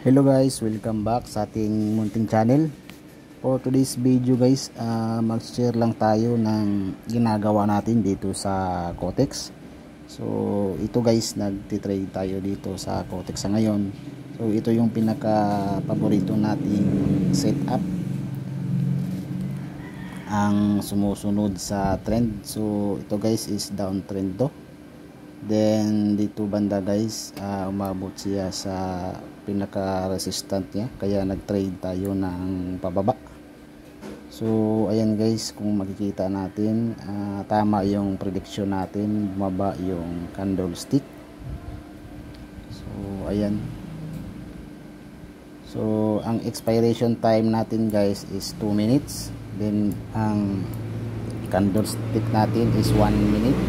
Hello guys, welcome back sa ating munting channel. For today's video guys, mag-share lang tayo ng ginagawa natin dito sa Kotex. So ito guys, nagtitrade tayo dito sa Kotex sa ngayon. So ito yung pinaka paborito nating setup, ang sumusunod sa trend. So ito guys is downtrend to. Then dito banda guys, umabot siya sa pinaka resistant niya, kaya nag-trade tayo ng pababa. So ayan guys, kung makikita natin, tama yung prediction natin, bumaba yung candlestick. So ayan. So ang expiration time natin guys is 2 minutes. Then ang candlestick natin is 1 minute.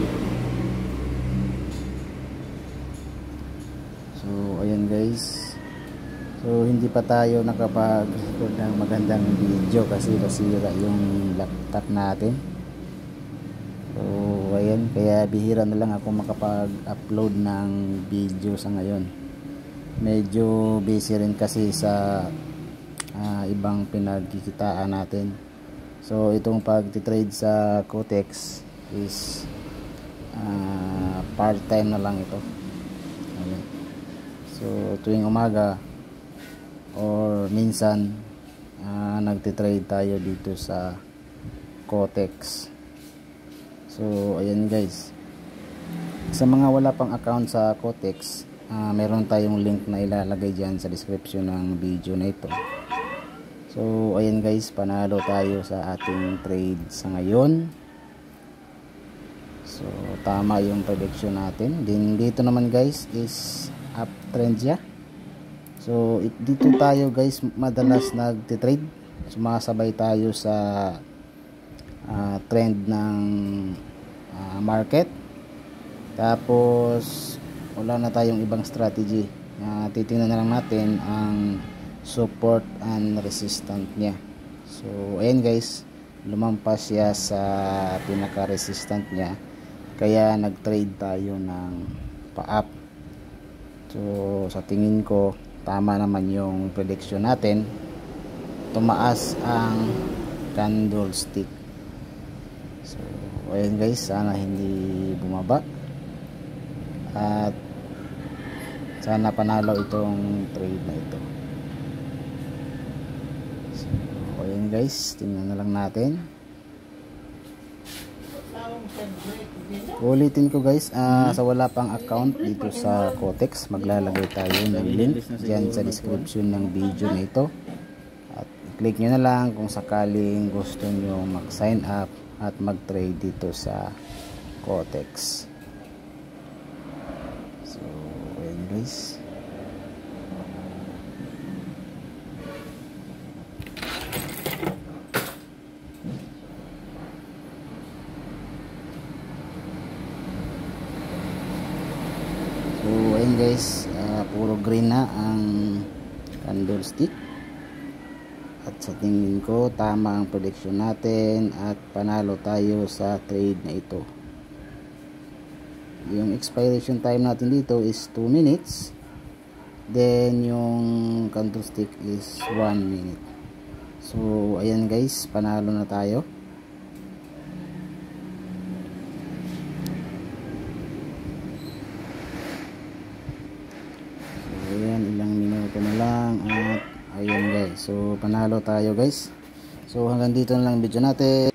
So ayan guys, so hindi pa tayo nakapag-record ng magandang video kasi nasira yung laptop natin. So ayan, kaya bihira na lang ako makapag-upload ng video sa ngayon. Medyo busy rin kasi sa ibang pinagkikitaan natin. So itong pag-trade sa Kotex is part-time na lang ito. Ayan. So tuwing umaga or minsan nagtitrade tayo dito sa Kotex. So ayan guys, sa mga wala pang account sa Kotex, meron tayong link na ilalagay dyan sa description ng video na ito. So ayan guys, panalo tayo sa ating trade sa ngayon. So tama yung prediction natin. Din dito naman guys is uptrend siya. So dito tayo guys madalas nagtitrade, sumasabay tayo sa trend ng market. Tapos wala na tayong ibang strategy. Titingnan na lang natin ang support and resistance niya. So ayan guys, lumampas siya sa pinaka resistant niya, kaya nagtrade tayo ng pa-up. So sa tingin ko tama naman yung prediction natin, tumaas ang candlestick. So ayan guys, sana hindi bumaba at sana panalo itong trade na ito. So ayan guys, tingnan na lang natin. Ulitin ko guys, sa wala pang account dito sa Kotex, maglalagay tayo ng link dyan sa description ng video na ito, at click nyo na lang kung sakaling gusto nyo mag sign up at mag trade dito sa Kotex. So ayan guys, guys, puro green na ang candlestick at sa tingin ko tama ang prediction natin at panalo tayo sa trade na ito. Yung expiration time natin dito is 2 minutes, then yung candlestick is 1 minute. So ayan guys, panalo na tayo. Ilang minuto na lang at ayan guys, so panalo tayo guys. So hanggang dito na lang video natin.